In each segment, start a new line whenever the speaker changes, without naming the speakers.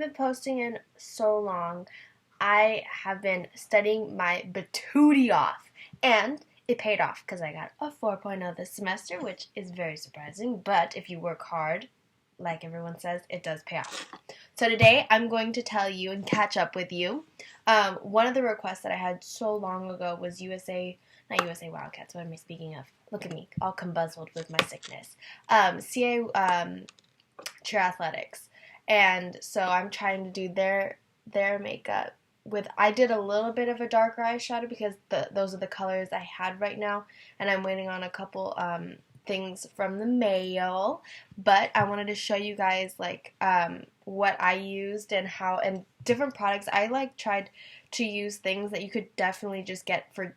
been posting in so long. I have been studying my batootie off, and it paid off because I got a 4.0 this semester, which is very surprising, but if you work hard, like everyone says, it does pay off. So today I'm going to tell you and catch up with you. One of the requests that I had so long ago was not USA Wildcats, what am I speaking of? Look at me, all combuzzled with my sickness. CA Cheer Athletics. And so I'm trying to do their makeup I did a little bit of a darker eyeshadow because those are the colors I had right now, and I'm waiting on a couple things from the mail, but I wanted to show you guys like what I used and how, and different products. I tried to use things that you could definitely just get for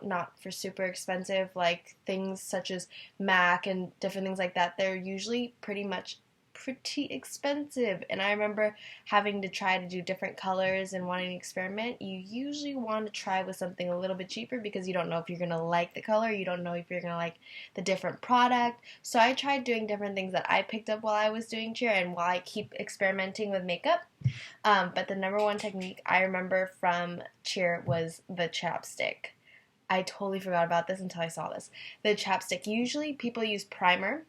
not for super expensive, like things such as MAC and different things like that. They're usually pretty expensive, and I remember having to try to do different colors and wanting to experiment. You usually want to try with something a little bit cheaper because you don't know if you're going to like the color, you don't know if you're going to like the different product. So I tried doing different things that I picked up while I was doing cheer and while I keep experimenting with makeup. But the number one technique I remember from cheer was the chapstick. I totally forgot about this until I saw this. The chapstick, usually people use primer,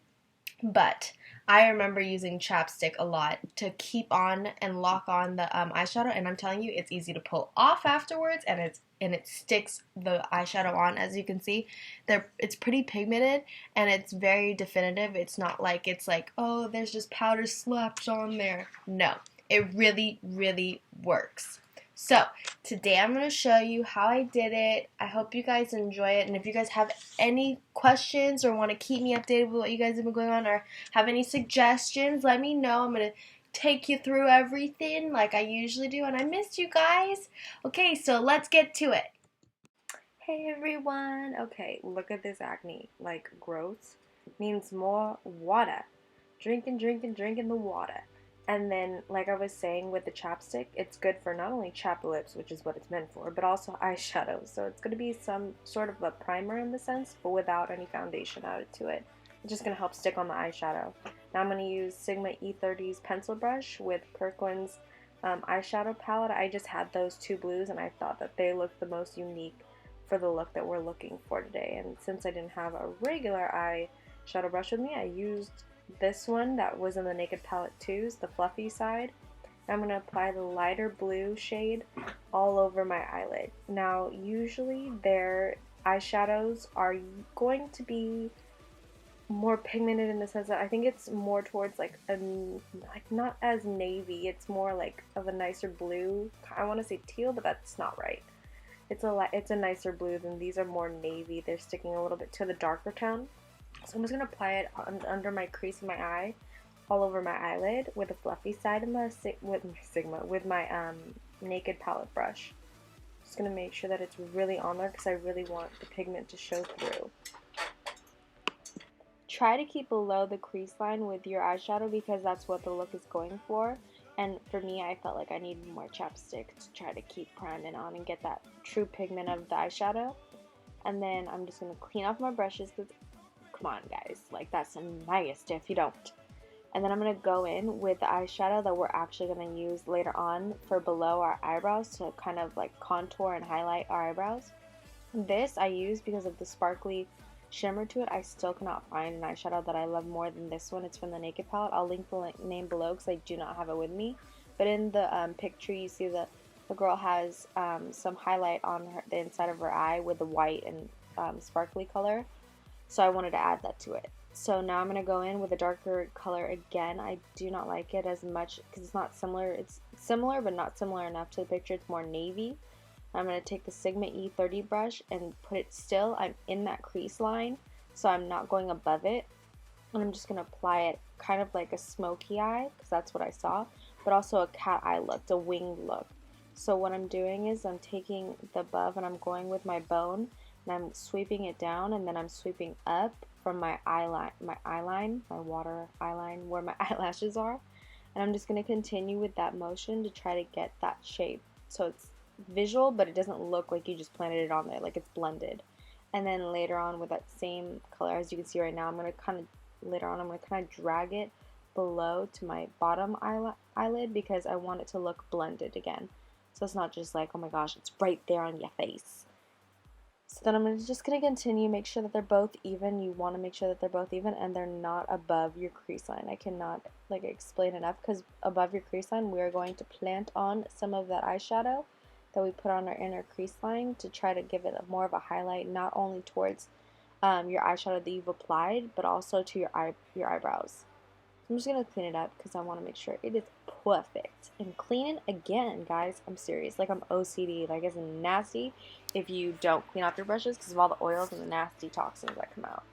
but I remember using chapstick a lot to keep on and lock on the eyeshadow, and I'm telling you, it's easy to pull off afterwards, and it sticks the eyeshadow on. As you can see, it's pretty pigmented and it's very definitive. It's not like oh, there's just powder slapped on there. No, it really, really works. So, today I'm going to show you how I did it. I hope you guys enjoy it, and if you guys have any questions or want to keep me updated with what you guys have been going on or have any suggestions, let me know. I'm going to take you through everything like I usually do, and I missed you guys. Okay, so let's get to it.
Hey everyone! Okay, look at this acne. Like, growth means more water. Drinking the water. And then, like I was saying with the chapstick, it's good for not only chapped lips, which is what it's meant for, but also eyeshadow. So it's going to be some sort of a primer in the sense, but without any foundation added to it. It's just going to help stick on the eyeshadow. Now I'm going to use Sigma E30's pencil brush with Kirkland's eyeshadow palette. I just had those two blues, and I thought that they looked the most unique for the look that we're looking for today. And since I didn't have a regular eyeshadow brush with me, I used this one that was in the Naked Palette 2s, the fluffy side. I'm going to apply the lighter blue shade all over my eyelid. Now, usually their eyeshadows are going to be more pigmented in the sense that I think it's more towards like not as navy, it's more like of a nicer blue. I want to say teal, but that's not right. It's a nicer blue than these are more navy. They're sticking a little bit to the darker tone. So I'm just going to apply it under my crease of my eye, all over my eyelid with the fluffy side of with my Naked Palette brush. Just going to make sure that it's really on there because I really want the pigment to show through. Try to keep below the crease line with your eyeshadow because that's what the look is going for. And for me, I felt like I needed more chapstick to try to keep priming on and get that true pigment of the eyeshadow. And then I'm just going to clean off my brushes because come on guys, like that's nice if you don't. And then I'm going to go in with the eyeshadow that we're actually going to use later on for below our eyebrows to kind of like contour and highlight our eyebrows. This I use because of the sparkly shimmer to it. I still cannot find an eyeshadow that I love more than this one. It's from the Naked Palette. I'll link the name below because I do not have it with me. But in the picture you see the girl has some highlight on the inside of her eye with the white and sparkly color. So I wanted to add that to it. So now I'm going to go in with a darker color again. I do not like it as much because it's not similar. It's similar but not similar enough to the picture. It's more navy. I'm going to take the Sigma E30 brush and put it still. I'm in that crease line, so I'm not going above it. And I'm just going to apply it kind of like a smoky eye because that's what I saw, but also a cat eye look, a winged look. So what I'm doing is I'm taking the above and I'm going with my bone. And I'm sweeping it down, and then I'm sweeping up from my water eyeline, where my eyelashes are. And I'm just going to continue with that motion to try to get that shape. So it's visual, but it doesn't look like you just planted it on there, like it's blended. And then later on with that same color, as you can see right now, I'm going to kind of drag it below to my bottom eyelid because I want it to look blended again. So it's not just like, oh my gosh, it's right there on your face. So then I'm just going to continue, make sure that they're both even. You want to make sure that they're both even and they're not above your crease line. I cannot like explain enough because above your crease line, we are going to plant on some of that eyeshadow that we put on our inner crease line to try to give it more of a highlight, not only towards your eyeshadow that you've applied, but also to your eyebrows. I'm just going to clean it up because I want to make sure it is perfect. And clean it again, guys. I'm serious. Like, I'm OCD. Like, it's nasty if you don't clean off your brushes because of all the oils and the nasty toxins that come out.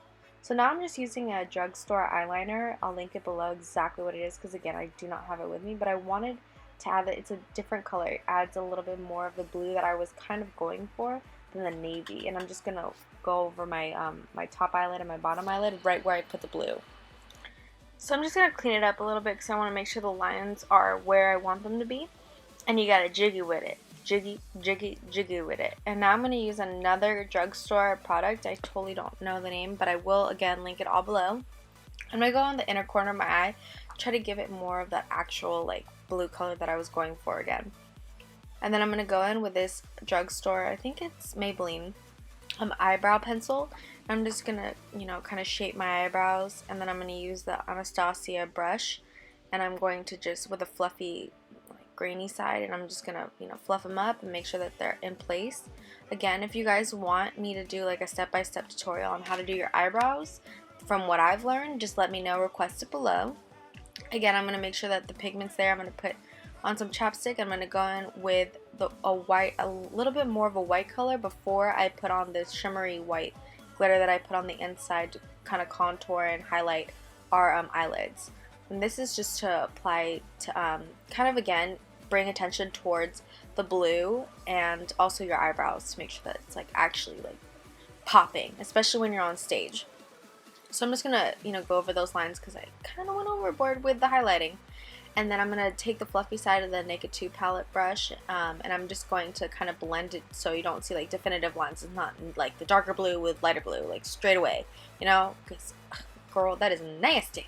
So now I'm just using a drugstore eyeliner. I'll link it below exactly what it is because, again, I do not have it with me. But I wanted to add it. It's a different color. It adds a little bit more of the blue that I was kind of going for than the navy. And I'm just going to go over my, my top eyelid and my bottom eyelid right where I put the blue. So I'm just going to clean it up a little bit because I want to make sure the lines are where I want them to be. And you got to jiggy with it. Jiggy, jiggy, jiggy with it. And now I'm going to use another drugstore product. I totally don't know the name, but I will, again, link it all below. I'm going to go on the inner corner of my eye, try to give it more of that actual, like, blue color that I was going for again. And then I'm going to go in with this drugstore, I think it's Maybelline, eyebrow pencil. I'm just going to, you know, kind of shape my eyebrows, and then I'm going to use the Anastasia brush, and I'm going to just, with a fluffy, like, grainy side, and I'm just going to, you know, fluff them up and make sure that they're in place. Again, if you guys want me to do, like, a step-by-step tutorial on how to do your eyebrows, from what I've learned, just let me know, request it below. Again, I'm going to make sure that the pigment's there. I'm going to put on some chapstick. I'm going to go in with a little bit more of a white color before I put on this shimmery white glitter that I put on the inside to kind of contour and highlight our eyelids. And this is just to apply to kind of, again, bring attention towards the blue and also your eyebrows to make sure that it's like actually like popping, especially when you're on stage. So I'm just gonna, you know, go over those lines because I kind of went overboard with the highlighting. And then I'm going to take the fluffy side of the Naked 2 palette brush, and I'm just going to kind of blend it so you don't see, like, definitive lines. It's not like the darker blue with lighter blue, like, straight away, you know, because, girl, that is nasty.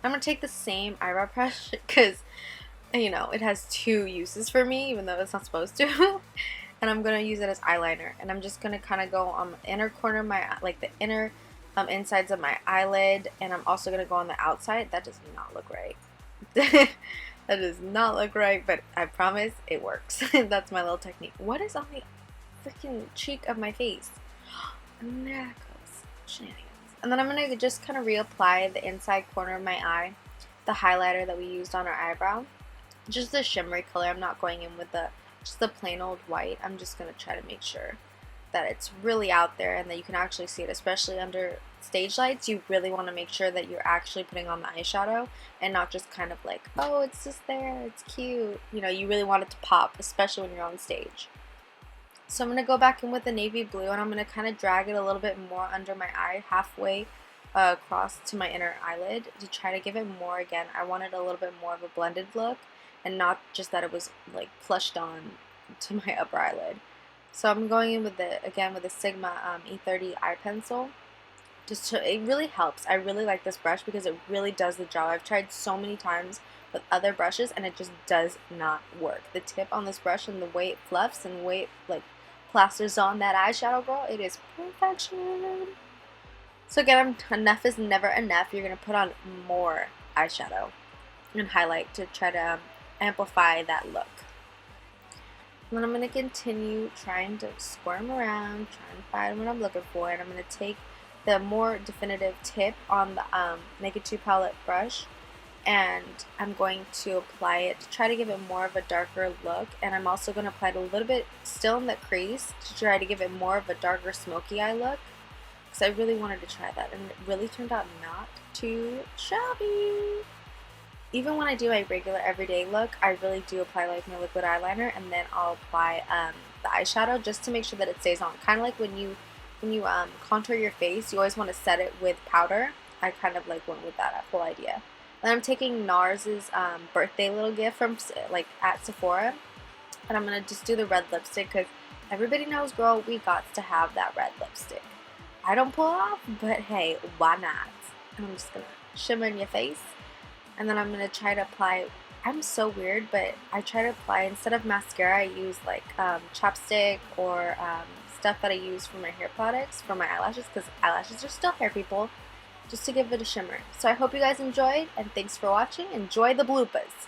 I'm going to take the same eyebrow brush because, you know, it has two uses for me, even though it's not supposed to. And I'm going to use it as eyeliner. And I'm just going to kind of go on the inner corner of my, like, the inner insides of my eyelid, and I'm also going to go on the outside. That does not look right. That does not look right, but I promise it works. That's my little technique. What is on the freaking cheek of my face? And there it goes. Shenanigans. And then I'm going to just kind of reapply the inside corner of my eye, the highlighter that we used on our eyebrow. Just the shimmery color. I'm not going in with just the plain old white. I'm just going to try to make sure that it's really out there and that you can actually see it, especially under stage lights. You really want to make sure that you're actually putting on the eyeshadow and not just kind of like, oh, it's just there, it's cute. You know, you really want it to pop, especially when you're on stage. So I'm going to go back in with the navy blue, and I'm going to kind of drag it a little bit more under my eye, halfway across to my inner eyelid to try to give it more. Again, I wanted a little bit more of a blended look and not just that it was like flushed on to my upper eyelid. So I'm going in with the Sigma E30 eye pencil. It really helps. I really like this brush because it really does the job. I've tried so many times with other brushes and it just does not work. The tip on this brush and the way it fluffs and the way it like plasters on that eyeshadow, girl, it is perfection. So again, enough is never enough. You're going to put on more eyeshadow and highlight to try to amplify that look. And then I'm going to continue trying to squirm around, trying to find what I'm looking for, and I'm going to take the more definitive tip on the Naked 2 palette brush, and I'm going to apply it to try to give it more of a darker look, and I'm also going to apply it a little bit still in the crease to try to give it more of a darker smoky eye look, because I really wanted to try that, and it really turned out not too shabby. Even when I do my regular everyday look, I really do apply like my liquid eyeliner, and then I'll apply the eyeshadow just to make sure that it stays on. Kind of like when you contour your face, you always want to set it with powder. I kind of like went with that whole idea. And I'm taking Nars's birthday little gift from like at Sephora, and I'm gonna just do the red lipstick because everybody knows, girl, we got to have that red lipstick. I don't pull it off, but hey, why not? And I'm just gonna shimmer in your face. And then I'm going to try to apply, I'm so weird, but I try to apply, instead of mascara, I use like chapstick or stuff that I use for my hair products, for my eyelashes, because eyelashes are still hair, people, just to give it a shimmer. So I hope you guys enjoyed, and thanks for watching. Enjoy the bloopers.